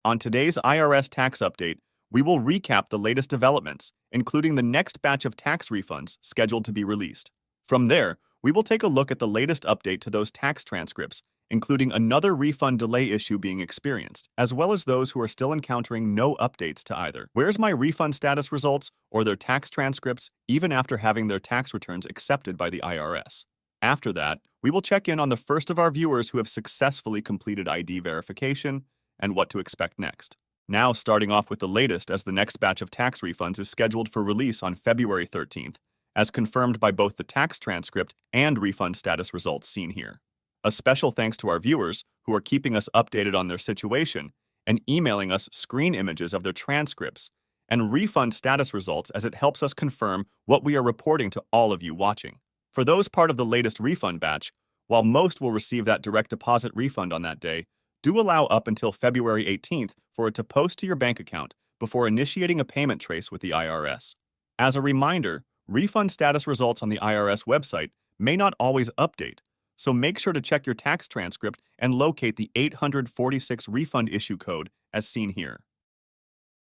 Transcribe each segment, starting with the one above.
On today's IRS tax update, we will recap the latest developments, including the next batch of tax refunds scheduled to be released. From there, we will take a look at the latest update to those tax transcripts, including another refund delay issue being experienced, as well as those who are still encountering no updates to either. Where's my refund status results or their tax transcripts even after having their tax returns accepted by the IRS? After that, we will check in on the first of our viewers who have successfully completed ID verification and what to expect next. Now, starting off with the latest, as the next batch of tax refunds is scheduled for release on February 13th, as confirmed by both the tax transcript and refund status results seen here. A special thanks to our viewers who are keeping us updated on their situation and emailing us screen images of their transcripts and refund status results, as it helps us confirm what we are reporting to all of you watching. For those part of the latest refund batch, while most will receive that direct deposit refund on that day, do allow up until February 18th for it to post to your bank account before initiating a payment trace with the IRS. As a reminder, refund status results on the IRS website may not always update, so make sure to check your tax transcript and locate the 846 refund issue code as seen here.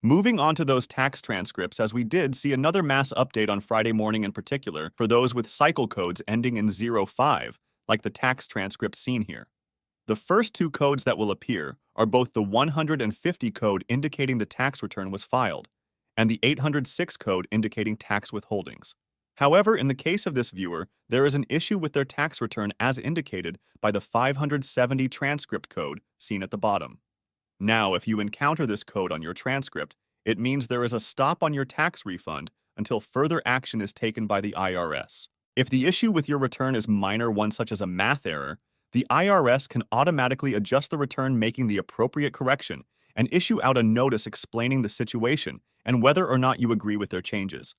Moving on to those tax transcripts, as we did see another mass update on Friday morning in particular for those with cycle codes ending in 05, like the tax transcript seen here. The first two codes that will appear are both the 150 code indicating the tax return was filed and the 806 code indicating tax withholdings. However, in the case of this viewer, there is an issue with their tax return as indicated by the 570 transcript code seen at the bottom. Now, if you encounter this code on your transcript, it means there is a stop on your tax refund until further action is taken by the IRS. If the issue with your return is minor, one such as a math error, the IRS can automatically adjust the return, making the appropriate correction, and issue out a notice explaining the situation and whether or not you agree with their changes.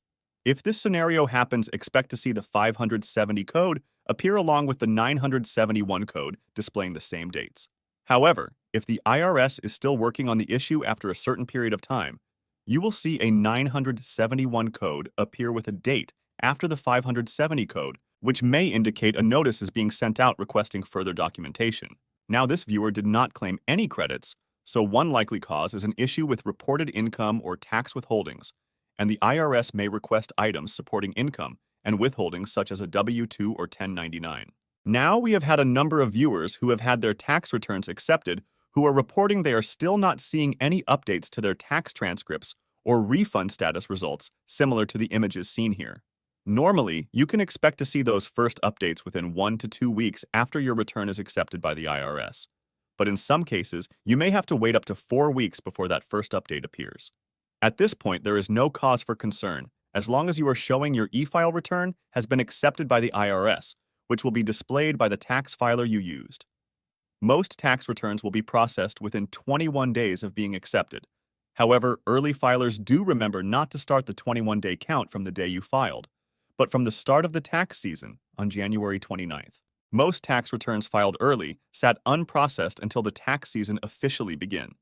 If this scenario happens, expect to see the 570 code appear along with the 971 code displaying the same dates. However, if the IRS is still working on the issue after a certain period of time, you will see a 971 code appear with a date after the 570 code, which may indicate a notice is being sent out requesting further documentation. Now, this viewer did not claim any credits, so one likely cause is an issue with reported income or tax withholdings, and the IRS may request items supporting income and withholdings such as a W-2 or 1099. Now, we have had a number of viewers who have had their tax returns accepted who are reporting they are still not seeing any updates to their tax transcripts or refund status results similar to the images seen here. Normally, you can expect to see those first updates within 1 to 2 weeks after your return is accepted by the IRS. But in some cases, you may have to wait up to 4 weeks before that first update appears. At this point, there is no cause for concern, as long as you are showing your e-file return has been accepted by the IRS, which will be displayed by the tax filer you used. Most tax returns will be processed within 21 days of being accepted. However, early filers do remember not to start the 21-day count from the day you filed, but from the start of the tax season on January 29th. Most tax returns filed early sat unprocessed until the tax season officially began,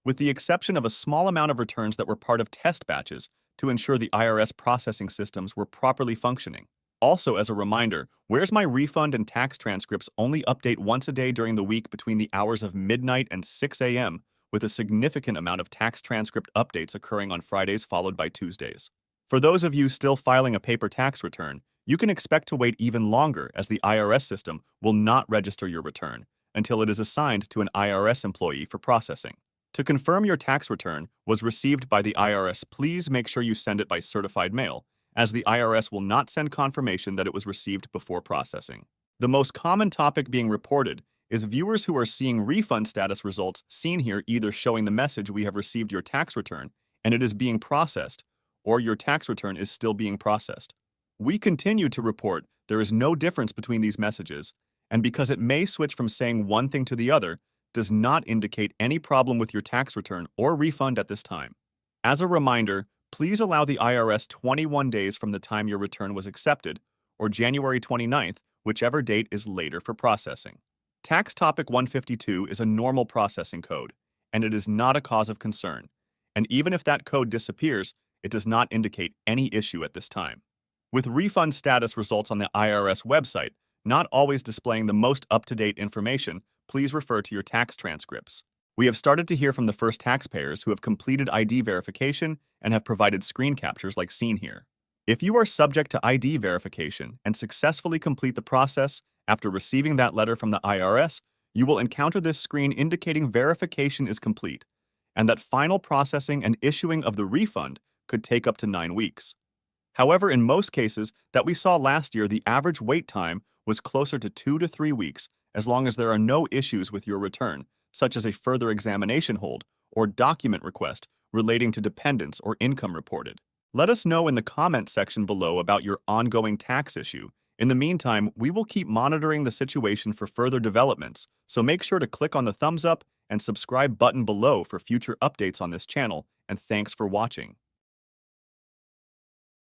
with the exception of a small amount of returns that were part of test batches to ensure the IRS processing systems were properly functioning. Also, as a reminder, Where's My Refund and tax transcripts only update once a day during the week between the hours of midnight and 6 a.m., with a significant amount of tax transcript updates occurring on Fridays followed by Tuesdays. For those of you still filing a paper tax return, you can expect to wait even longer, as the IRS system will not register your return until it is assigned to an IRS employee for processing. To confirm your tax return was received by the IRS, please make sure you send it by certified mail, as the IRS will not send confirmation that it was received before processing. The most common topic being reported is viewers who are seeing refund status results seen here either showing the message "We have received your tax return and it is being processed," or "Your tax return is still being processed." We continue to report there is no difference between these messages, and because it may switch from saying one thing to the other, does not indicate any problem with your tax return or refund at this time. As a reminder, please allow the IRS 21 days from the time your return was accepted, or January 29th, whichever date is later for processing. Tax Topic 152 is a normal processing code, and it is not a cause of concern. And even if that code disappears, it does not indicate any issue at this time. With refund status results on the IRS website not always displaying the most up-to-date information, please refer to your tax transcripts. We have started to hear from the first taxpayers who have completed ID verification and have provided screen captures like seen here. If you are subject to ID verification and successfully complete the process after receiving that letter from the IRS, you will encounter this screen indicating verification is complete and that final processing and issuing of the refund could take up to 9 weeks. However, in most cases that we saw last year, the average wait time was closer to 2 to 3 weeks as long as there are no issues with your return, such as a further examination hold or document request relating to dependents or income reported. Let us know in the comment section below about your ongoing tax issue. In the meantime, we will keep monitoring the situation for further developments, so make sure to click on the thumbs up and subscribe button below for future updates on this channel, and thanks for watching.